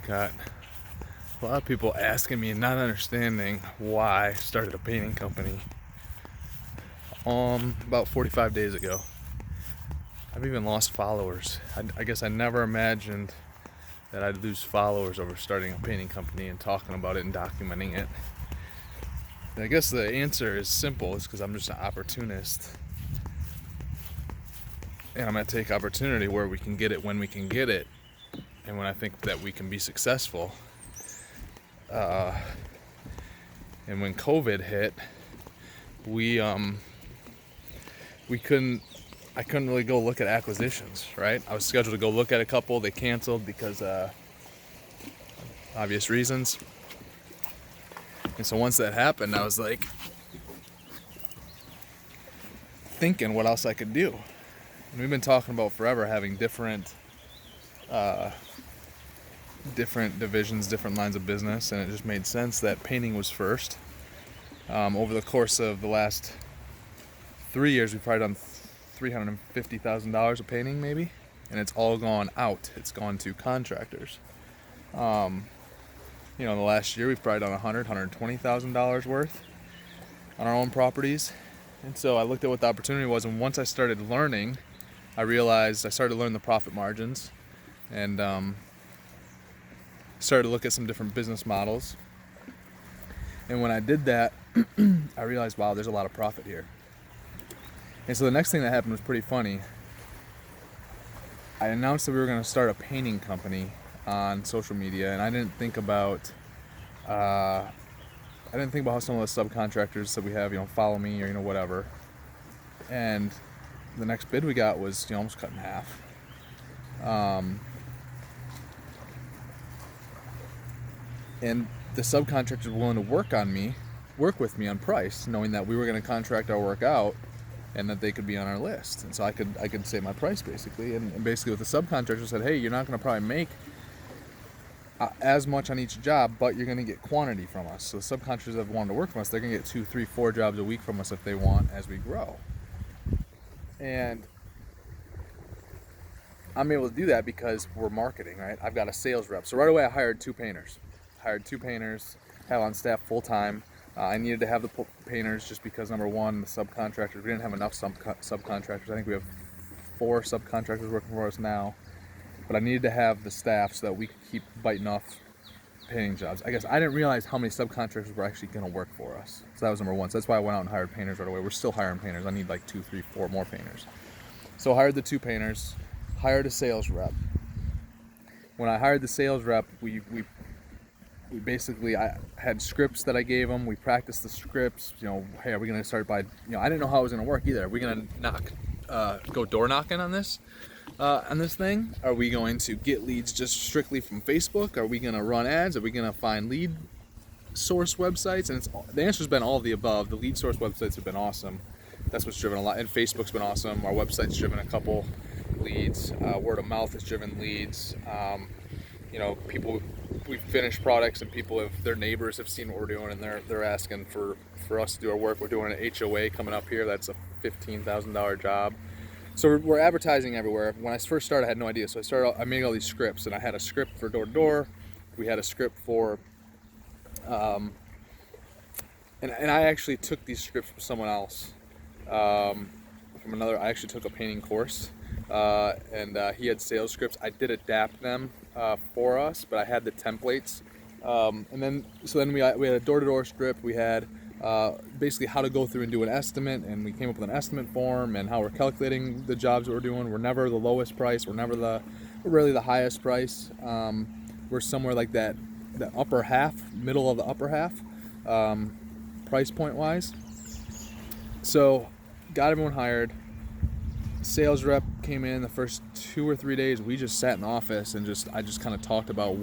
got a lot of people asking me and not understanding why I started a painting company about 45 days ago. I've even lost followers. I guess I never imagined that I'd lose followers over starting a painting company and talking about it and documenting it. And I guess the answer is simple. It's because I'm just an opportunist. And I'm going to take opportunity where we can get it when we can get it. And when I think that we can be successful. And when COVID hit, I couldn't really go look at acquisitions, right? I was scheduled to go look at a couple. They canceled because obvious reasons. And so once that happened, I was like thinking what else I could do. And we've been talking about forever having different divisions, different lines of business, and it just made sense that painting was first. Over the course of the last 3 years, we've probably done $350,000 of painting maybe, and it's all gone out. It's gone to contractors. In the last year we've probably done $120,000 worth on our own properties. And so I looked at what the opportunity was, and once I started learning, I realized I started to learn the profit margins and started to look at some different business models. And when I did that, I realized, wow, there's a lot of profit here. And so the next thing that happened was pretty funny. I announced that we were going to start a painting company on social media, and I didn't think about how some of the subcontractors that we have, follow me or whatever. And the next bid we got was almost cut in half. And the subcontractors were willing to work with me on price, knowing that we were going to contract our work out and that they could be on our list. And so I could say my price basically. And basically what the subcontractor said, hey, you're not going to probably make as much on each job, but you're going to get quantity from us. So the subcontractors that wanted to work from us, they're going to get 2, 3, 4 jobs a week from us if they want as we grow. And I'm able to do that because we're marketing, right? I've got a sales rep. So right away I hired two painters, have on staff full time. I needed to have the painters just because, number one, the subcontractors, we didn't have enough subcontractors. I think we have 4 subcontractors working for us now. But I needed to have the staff so that we could keep biting off painting jobs. I guess I didn't realize how many subcontractors were actually going to work for us. So that was number one. So that's why I went out and hired painters right away. We're still hiring painters. I need like 2, 3, 4 more painters. So I hired the 2 painters, hired a sales rep. When I hired the sales rep, we basically, I had scripts that I gave them. We practiced the scripts. Hey, are we going to start by, I didn't know how it was going to work either. Are we going to go door knocking on this thing? Are we going to get leads just strictly from Facebook? Are we going to run ads? Are we going to find lead source websites? And the answer's been all of the above. The lead source websites have been awesome. That's what's driven a lot. And Facebook's been awesome. Our website's driven a couple leads. Word of mouth has driven leads. People, we've finished products and their neighbors have seen what we're doing and they're asking for us to do our work. We're doing an HOA coming up here. That's a $15,000 job. So we're advertising everywhere. When I first started, I had no idea. So I made all these scripts, and I had a script for door to door. We had a script for, and I actually took these scripts from someone else, I actually took a painting course, and he had sales scripts. I did adapt them for us, but I had the templates. And then we had a door-to-door script. We had basically how to go through and do an estimate, and we came up with an estimate form and how we're calculating the jobs that we're doing. We're never the lowest price. We're rarely the highest price. We're somewhere like that upper half, middle of the upper half, price point wise. So got everyone hired. Sales rep came in the first 2 or 3 days. We just sat in the office and I just kind of talked about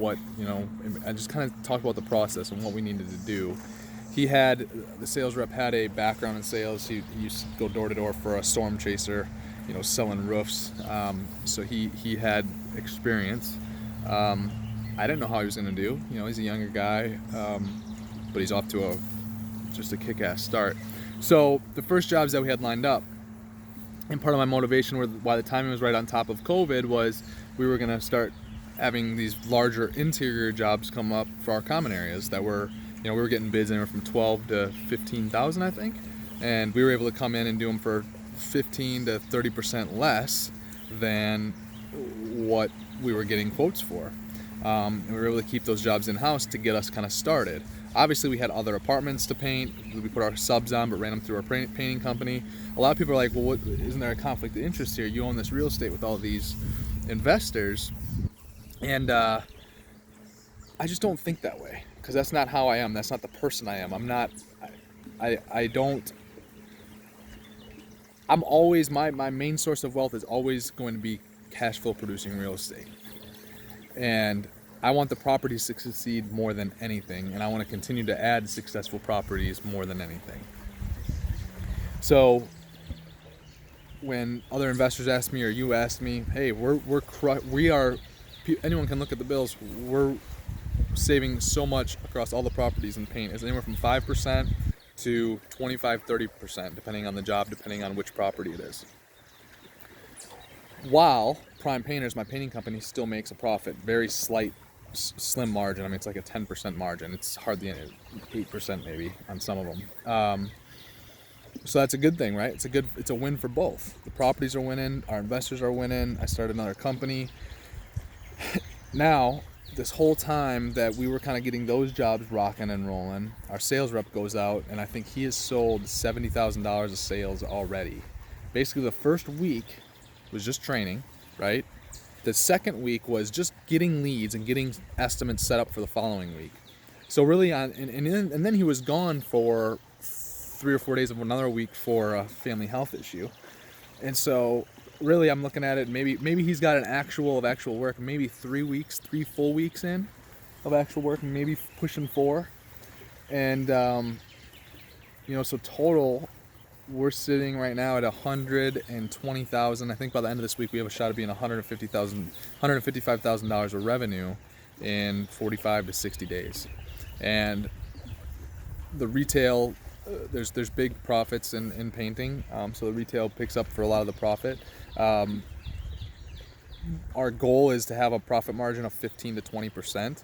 I just kind of talked about the process and what we needed to do. The sales rep had a background in sales. He used to go door to door for a storm chaser, selling roofs. So he had experience. I didn't know how he was going to do. He's a younger guy, but he's off to just a kick-ass start. So the first jobs that we had lined up, and part of my motivation why the timing was right on top of COVID was we were going to start having these larger interior jobs come up for our common areas that were, we were getting bids anywhere from 12 to 15,000, I think, and we were able to come in and do them for 15 to 30% less than what we were getting quotes for. And we were able to keep those jobs in-house to get us kind of started. Obviously, we had other apartments to paint. We put our subs on, but ran them through our painting company. A lot of people are like, well, isn't there a conflict of interest here? You own this real estate with all these investors. And I just don't think that way, because that's not how I am. That's not the person I am. I'm always, my main source of wealth is always going to be cash flow producing real estate. And I want the properties to succeed more than anything, and I want to continue to add successful properties more than anything. So when other investors ask me, or you ask me, hey, we are, anyone can look at the bills, we're saving so much across all the properties in paint. It's anywhere from 5% to 25-30%, depending on the job, depending on which property it is. While Prime Painters, my painting company, still makes a profit, very slight, slim margin. I mean, it's like a 10% margin. It's hardly 8% maybe on some of them. So that's a good thing, right? It's a win for both. The properties are winning, our investors are winning. I started another company. Now, this whole time that we were kind of getting those jobs rocking and rolling, our sales rep goes out, and I think he has sold $70,000 of sales already. Basically, the first week was just training, right? The second week was just getting leads and getting estimates set up for the following week. So really, and then he was gone for 3 or 4 days of another week for a family health issue. And so really, I'm looking at it, maybe he's got an actual work, maybe 3 full weeks in of actual work, maybe pushing 4. And so total, we're sitting right now at 120,000. I think by the end of this week we have a shot of being $155,000 of revenue in 45 to 60 days. And the retail, there's big profits in painting, so the retail picks up for a lot of the profit. Our goal is to have a profit margin of 15 to 20%.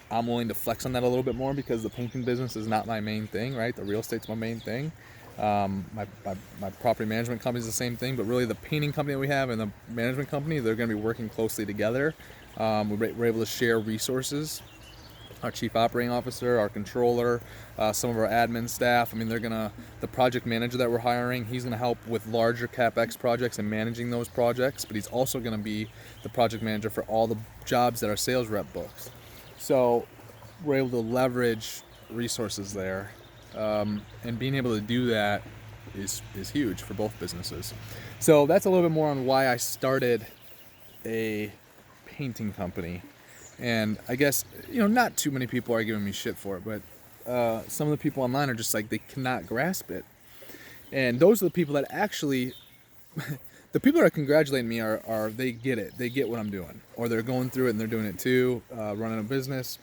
I'm willing to flex on that a little bit more because the painting business is not my main thing, right? The real estate's my main thing. My property management company is the same thing, but really the painting company that we have and the management company, they're going to be working closely together. We're able to share resources. Our chief operating officer, our controller, some of our admin staff. I mean, the project manager that we're hiring, he's going to help with larger CapEx projects and managing those projects, but he's also going to be the project manager for all the jobs that our sales rep books. So we're able to leverage resources there, and being able to do that is huge for both businesses. So that's a little bit more on why I started a painting company. And I guess, not too many people are giving me shit for it, but some of the people online are just like, they cannot grasp it. And those are the people that actually, the people that are congratulating me are they get it. They get what I'm doing. Or they're going through it and they're doing it too, running a business.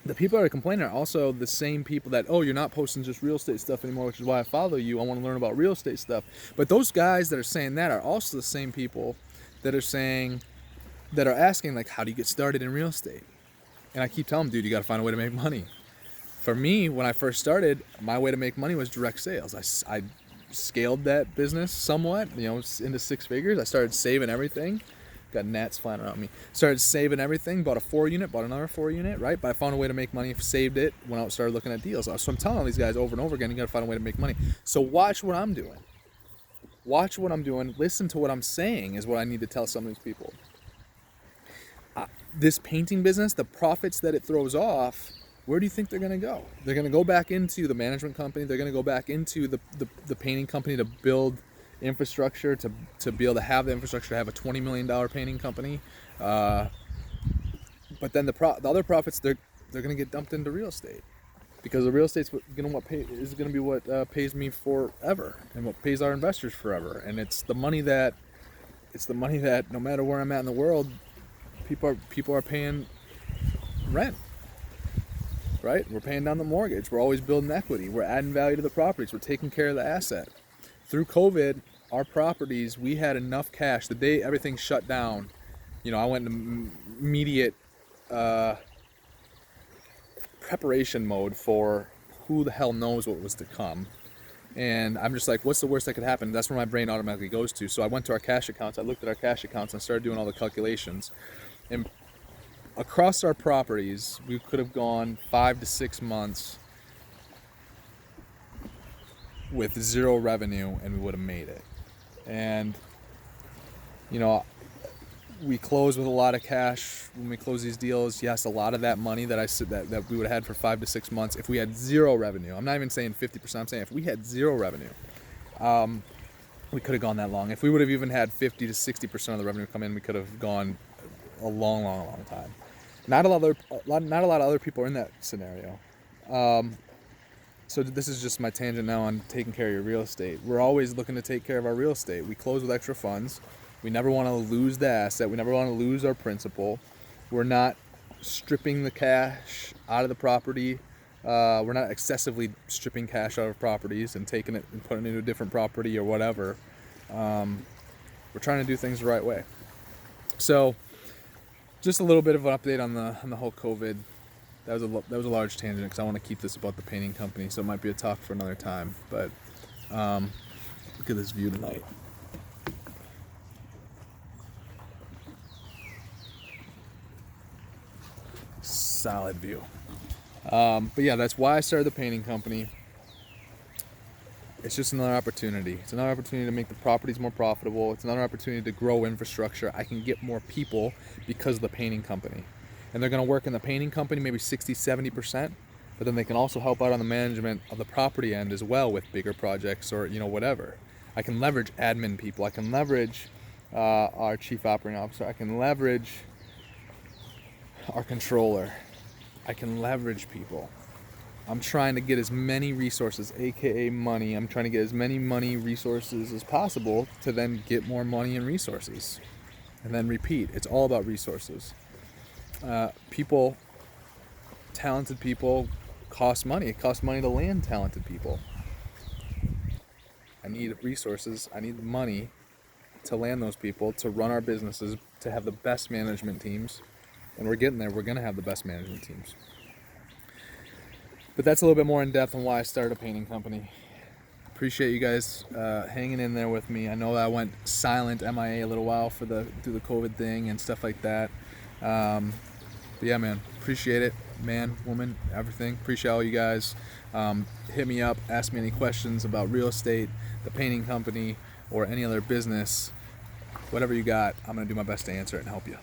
The people that are complaining are also the same people that, oh, you're not posting just real estate stuff anymore, which is why I follow you. I want to learn about real estate stuff. But those guys that are saying that are also the same people that are asking, like, how do you get started in real estate? And I keep telling them, dude, you got to find a way to make money. For me, when I first started, my way to make money was direct sales. I scaled that business somewhat, into 6 figures. I started saving everything. Got gnats flying around me. Started saving everything, bought a 4-unit, bought another 4-unit, right? But I found a way to make money, saved it, went out and started looking at deals. So I'm telling all these guys over and over again, you got to find a way to make money. So watch what I'm doing. Watch what I'm doing. Listen to what I'm saying is what I need to tell some of these people. This painting business, the profits that it throws off, where do you think they're going to go? They're going to go back into the management company. They're going to go back into the painting company to build infrastructure, to be able to have the infrastructure to have a $20 million painting company. But then the other profits, they're going to get dumped into real estate, because the real estate's going to be what pays me forever and what pays our investors forever. And it's the money that no matter where I'm at in the world, people are paying rent, right? We're paying down the mortgage. We're always building equity. We're adding value to the properties. We're taking care of the asset. Through COVID, our properties, we had enough cash. The day everything shut down, I went into immediate preparation mode for who the hell knows what was to come. And I'm just like, what's the worst that could happen? That's where my brain automatically goes to. So I went to our cash accounts. I looked at our cash accounts and started doing all the calculations. And across our properties, we could have gone 5 to 6 months with zero revenue, and we would have made it. And we close with a lot of cash when we close these deals. Yes, a lot of that money that I said that we would have had for 5 to 6 months, if we had zero revenue, I'm not even saying 50%, I'm saying if we had zero revenue, we could have gone that long. If we would have even had 50 to 60% of the revenue come in, we could have gone a long time. Not a lot of other people are in that scenario. So this is just my tangent now on taking care of your real estate. We're always looking to take care of our real estate. We close with extra funds. We never want to lose the asset. We never want to lose our principal. We're not stripping the cash out of the property. We're not excessively stripping cash out of properties and taking it and putting it into a different property or whatever. We're trying to do things the right way. So just a little bit of an update on the whole COVID. That was a large tangent because I want to keep this about the painting company, so it might be a talk for another time. But look at this view tonight. Solid view. But yeah, that's why I started the painting company. It's just another opportunity. It's another opportunity to make the properties more profitable. It's another opportunity to grow infrastructure. I can get more people because of the painting company. And they're going to work in the painting company maybe 60-70%, but then they can also help out on the management of the property end as well with bigger projects or whatever. I can leverage admin people. I can leverage our chief operating officer. I can leverage our controller. I can leverage people. I'm trying to get as many resources, aka money. I'm trying to get as many money resources as possible to then get more money and resources. And then repeat. It's all about resources. People, talented people, cost money. It costs money to land talented people. I need resources. I need money to land those people, to run our businesses, to have the best management teams. And we're getting there. We're going to have the best management teams. But that's a little bit more in depth on why I started a painting company. Appreciate you guys hanging in there with me. I know I went silent, MIA a little while through the COVID thing and stuff like that. But yeah, man, appreciate it. Man, woman, everything. Appreciate all you guys. Hit me up, ask me any questions about real estate, the painting company, or any other business. Whatever you got, I'm going to do my best to answer it and help you.